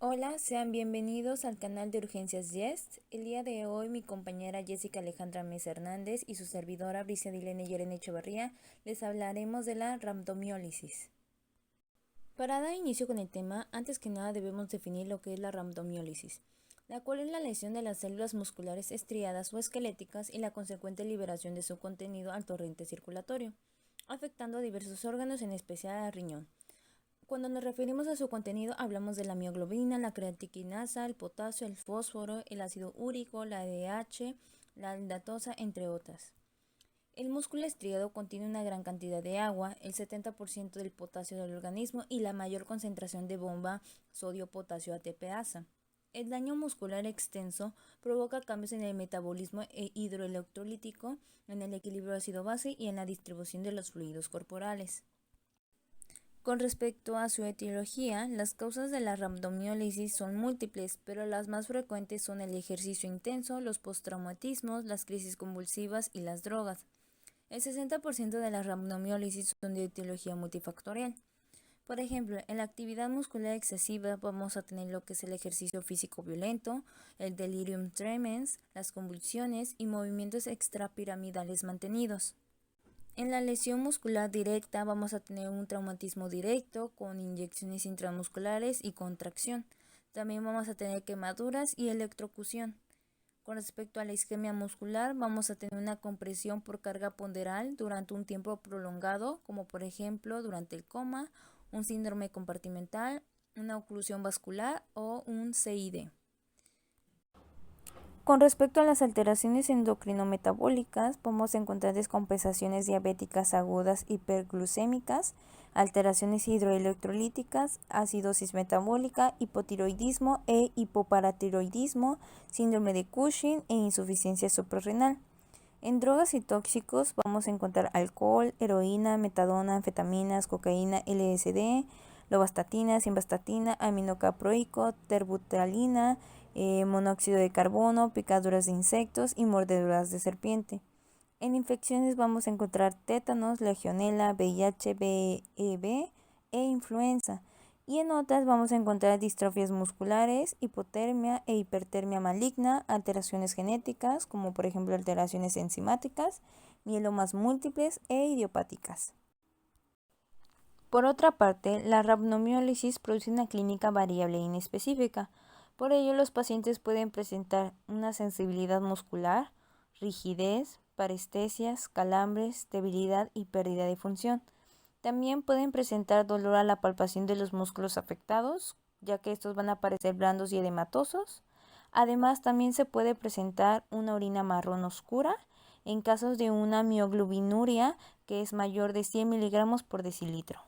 Hola, sean bienvenidos al canal de Urgencias Yes. El día de hoy mi compañera Jessica Alejandra Mesa Hernández y su servidora Bricia Dilene Yerene Echevarría les hablaremos de la rhabdomiólisis. Para dar inicio con el tema, antes que nada debemos definir lo que es la rhabdomiólisis, la cual es la lesión de las células musculares estriadas o esqueléticas y la consecuente liberación de su contenido al torrente circulatorio, afectando a diversos órganos, en especial al riñón. Cuando nos referimos a su contenido, hablamos de la mioglobina, la creatikinasa, el potasio, el fósforo, el ácido úrico, la ADH, la aldatosa, entre otras. El músculo estriado contiene una gran cantidad de agua, el 70% del potasio del organismo y la mayor concentración de bomba sodio-potasio ATPasa. El daño muscular extenso provoca cambios en el metabolismo hidroelectrolítico, en el equilibrio ácido-base y en la distribución de los fluidos corporales. Con respecto a su etiología, las causas de la rhabdomiólisis son múltiples, pero las más frecuentes son el ejercicio intenso, los postraumatismos, las crisis convulsivas y las drogas. El 60% de la rhabdomiólisis son de etiología multifactorial. Por ejemplo, en la actividad muscular excesiva vamos a tener lo que es el ejercicio físico violento, el delirium tremens, las convulsiones y movimientos extrapiramidales mantenidos. En la lesión muscular directa vamos a tener un traumatismo directo con inyecciones intramusculares y contracción. También vamos a tener quemaduras y electrocución. Con respecto a la isquemia muscular, vamos a tener una compresión por carga ponderal durante un tiempo prolongado, como por ejemplo durante el coma, un síndrome compartimental, una oclusión vascular o un CID. Con respecto a las alteraciones endocrinometabólicas, podemos encontrar descompensaciones diabéticas agudas hiperglucémicas, alteraciones hidroelectrolíticas, acidosis metabólica, hipotiroidismo e hipoparatiroidismo, síndrome de Cushing e insuficiencia suprarrenal. En drogas y tóxicos vamos a encontrar alcohol, heroína, metadona, anfetaminas, cocaína, LSD, lovastatina, simvastatina, aminocaproico, terbutalina, monóxido de carbono, picaduras de insectos y mordeduras de serpiente. En infecciones vamos a encontrar tétanos, legionela, VIH, BEB e influenza. Y en otras vamos a encontrar distrofias musculares, hipotermia e hipertermia maligna, alteraciones genéticas, como por ejemplo alteraciones enzimáticas, mielomas múltiples e idiopáticas. Por otra parte, la rhabdomiólisis produce una clínica variable e inespecífica. Por ello, los pacientes pueden presentar una sensibilidad muscular, rigidez, parestesias, calambres, debilidad y pérdida de función. También pueden presentar dolor a la palpación de los músculos afectados, ya que estos van a parecer blandos y edematosos. Además, también se puede presentar una orina marrón oscura en casos de una mioglobinuria que es mayor de 100 miligramos por decilitro.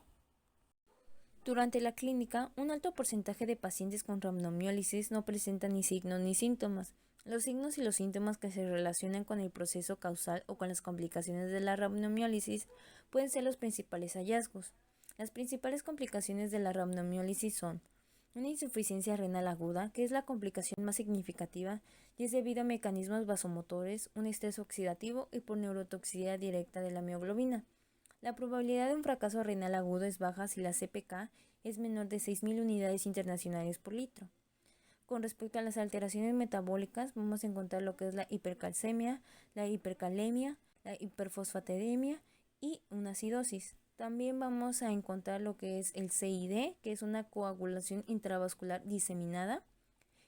Durante la clínica, un alto porcentaje de pacientes con rhabdomiólisis no presentan ni signos ni síntomas. Los signos y los síntomas que se relacionan con el proceso causal o con las complicaciones de la rhabdomiólisis pueden ser los principales hallazgos. Las principales complicaciones de la rhabdomiólisis son una insuficiencia renal aguda, que es la complicación más significativa y es debido a mecanismos vasomotores, un estrés oxidativo y por neurotoxicidad directa de la mioglobina. La probabilidad de un fracaso renal agudo es baja si la CPK es menor de 6.000 unidades internacionales por litro. Con respecto a las alteraciones metabólicas, vamos a encontrar lo que es la hipercalcemia, la hipercalemia, la hiperfosfatidemia y una acidosis. También vamos a encontrar lo que es el CID, que es una coagulación intravascular diseminada.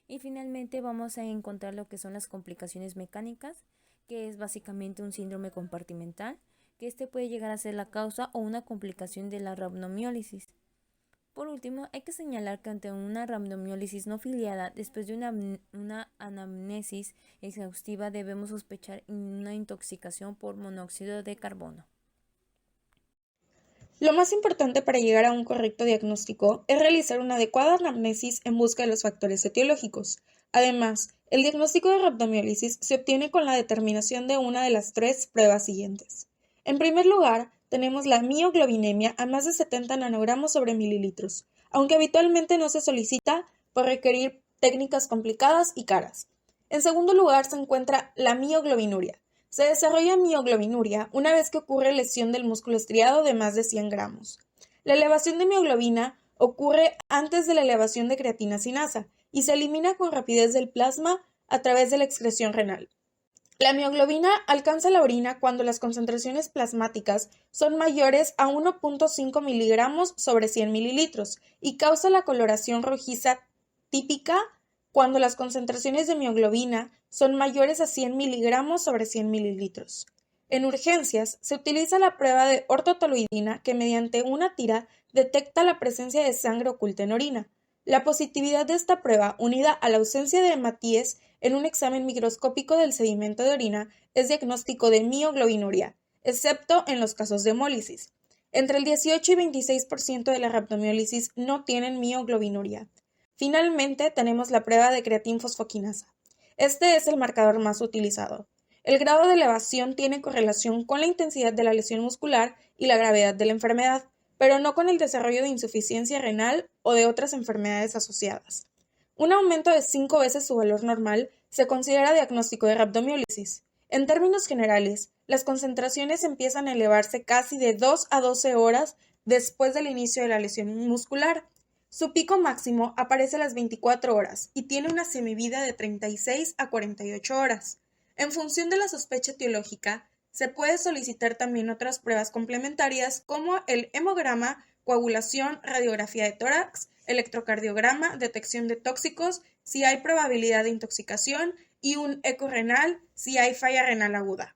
Y finalmente vamos a encontrar lo que son las complicaciones mecánicas, que es básicamente un síndrome compartimental, que este puede llegar a ser la causa o una complicación de la rhabdomiólisis. Por último, hay que señalar que ante una rhabdomiólisis no filiada, después de una anamnesis exhaustiva, debemos sospechar una intoxicación por monóxido de carbono. Lo más importante para llegar a un correcto diagnóstico es realizar una adecuada anamnesis en busca de los factores etiológicos. Además, el diagnóstico de rhabdomiólisis se obtiene con la determinación de una de las tres pruebas siguientes. En primer lugar, tenemos la mioglobinemia a más de 70 nanogramos sobre mililitros, aunque habitualmente no se solicita por requerir técnicas complicadas y caras. En segundo lugar se encuentra la mioglobinuria. Se desarrolla mioglobinuria una vez que ocurre lesión del músculo estriado de más de 100 gramos. La elevación de mioglobina Ocurre antes de la elevación de creatina sinasa y se elimina con rapidez del plasma a través de la excreción renal. La mioglobina alcanza la orina cuando las concentraciones plasmáticas son mayores a 1.5 miligramos sobre 100 mililitros y causa la coloración rojiza típica cuando las concentraciones de mioglobina son mayores a 100 miligramos sobre 100 mililitros. En urgencias, se utiliza la prueba de ortotoluidina que mediante una tira detecta la presencia de sangre oculta en orina. La positividad de esta prueba, unida a la ausencia de hematíes en un examen microscópico del sedimento de orina, es diagnóstico de mioglobinuria, excepto en los casos de hemólisis. Entre el 18 y 26% de la rhabdomiólisis no tienen mioglobinuria. Finalmente, tenemos la prueba de creatinfosfoquinasa. Este es el marcador más utilizado. El grado de elevación tiene correlación con la intensidad de la lesión muscular y la gravedad de la enfermedad, pero no con el desarrollo de insuficiencia renal o de otras enfermedades asociadas. Un aumento de 5 veces su valor normal se considera diagnóstico de rhabdomiólisis. En términos generales, las concentraciones empiezan a elevarse casi de 2 a 12 horas después del inicio de la lesión muscular. Su pico máximo aparece a las 24 horas y tiene una semivida de 36 a 48 horas. En función de la sospecha etiológica, se puede solicitar también otras pruebas complementarias como el hemograma, coagulación, radiografía de tórax, electrocardiograma, detección de tóxicos, si hay probabilidad de intoxicación y un eco renal si hay falla renal aguda.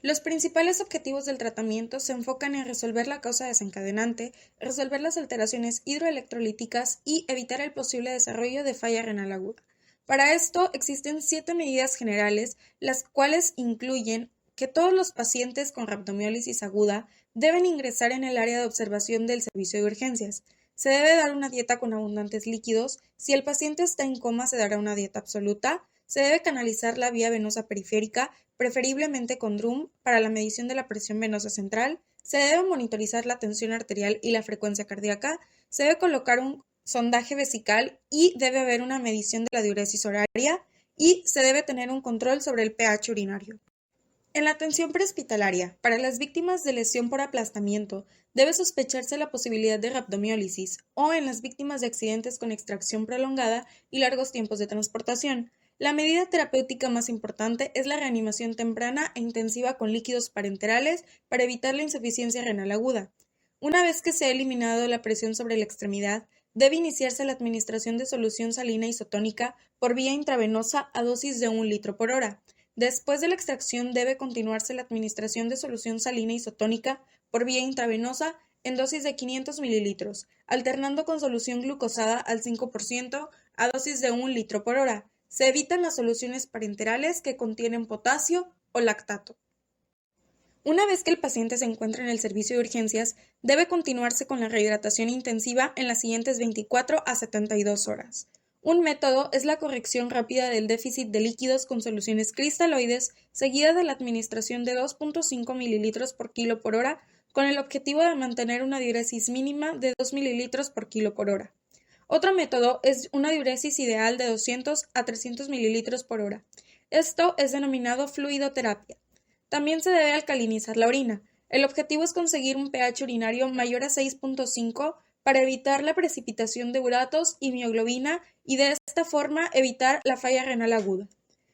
Los principales objetivos del tratamiento se enfocan en resolver la causa desencadenante, resolver las alteraciones hidroelectrolíticas y evitar el posible desarrollo de falla renal aguda. Para esto existen 7 medidas generales, las cuales incluyen que todos los pacientes con rhabdomiólisis aguda deben ingresar en el área de observación del servicio de urgencias. Se debe dar una dieta con abundantes líquidos. Si el paciente está en coma, se dará una dieta absoluta. Se debe canalizar la vía venosa periférica, preferiblemente con DRUM, para la medición de la presión venosa central. Se debe monitorizar la tensión arterial y la frecuencia cardíaca. Se debe colocar un sondaje vesical y debe haber una medición de la diuresis horaria y se debe tener un control sobre el pH urinario. En la atención prehospitalaria, para las víctimas de lesión por aplastamiento, debe sospecharse la posibilidad de rhabdomiólisis o en las víctimas de accidentes con extracción prolongada y largos tiempos de transportación. La medida terapéutica más importante es la reanimación temprana e intensiva con líquidos parenterales para evitar la insuficiencia renal aguda. Una vez que se ha eliminado la presión sobre la extremidad, debe iniciarse la administración de solución salina isotónica por vía intravenosa a dosis de 1 litro por hora. Después de la extracción debe continuarse la administración de solución salina isotónica por vía intravenosa en dosis de 500 mililitros, alternando con solución glucosada al 5% a dosis de 1 litro por hora. Se evitan las soluciones parenterales que contienen potasio o lactato. Una vez que el paciente se encuentra en el servicio de urgencias, debe continuarse con la rehidratación intensiva en las siguientes 24 a 72 horas. Un método es la corrección rápida del déficit de líquidos con soluciones cristaloides, seguida de la administración de 2.5 mililitros por kilo por hora, con el objetivo de mantener una diuresis mínima de 2 mililitros por kilo por hora. Otro método es una diuresis ideal de 200 a 300 mililitros por hora. Esto es denominado fluidoterapia. También se debe alcalinizar la orina. El objetivo es conseguir un pH urinario mayor a 6.5 para evitar la precipitación de uratos y mioglobina y de esta forma evitar la falla renal aguda.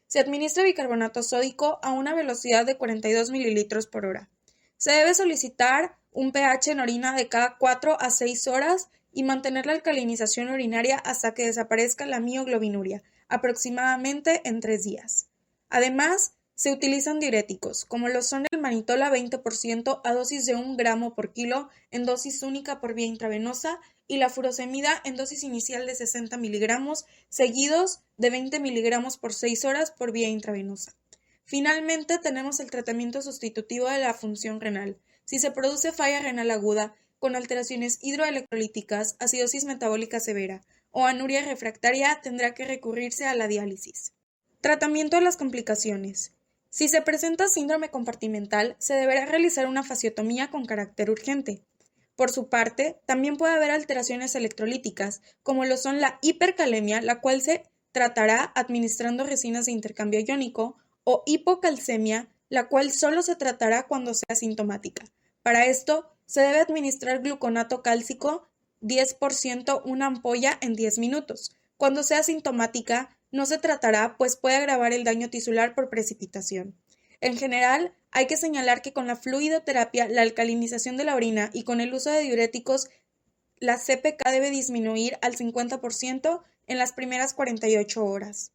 Se administra bicarbonato sódico a una velocidad de 42 mililitros por hora. Se debe solicitar un pH en orina de cada 4 a 6 horas y mantener la alcalinización urinaria hasta que desaparezca la mioglobinuria, aproximadamente en 3 días. Además, se utilizan diuréticos, como lo son el manitol a 20% a dosis de 1 gramo por kilo en dosis única por vía intravenosa y la furosemida en dosis inicial de 60 miligramos, seguidos de 20 miligramos por 6 horas por vía intravenosa. Finalmente, tenemos el tratamiento sustitutivo de la función renal. Si se produce falla renal aguda, con alteraciones hidroelectrolíticas, acidosis metabólica severa o anuria refractaria, tendrá que recurrirse a la diálisis. Tratamiento de las complicaciones. Si se presenta síndrome compartimental, se deberá realizar una fasciotomía con carácter urgente. Por su parte, también puede haber alteraciones electrolíticas, como lo son la hipercalemia, la cual se tratará administrando resinas de intercambio iónico, o hipocalcemia, la cual solo se tratará cuando sea sintomática. Para esto, se debe administrar gluconato cálcico 10% una ampolla en 10 minutos. Cuando sea sintomática, no se tratará, pues puede agravar el daño tisular por precipitación. En general, hay que señalar que con la fluidoterapia, la alcalinización de la orina y con el uso de diuréticos, la CPK debe disminuir al 50% en las primeras 48 horas.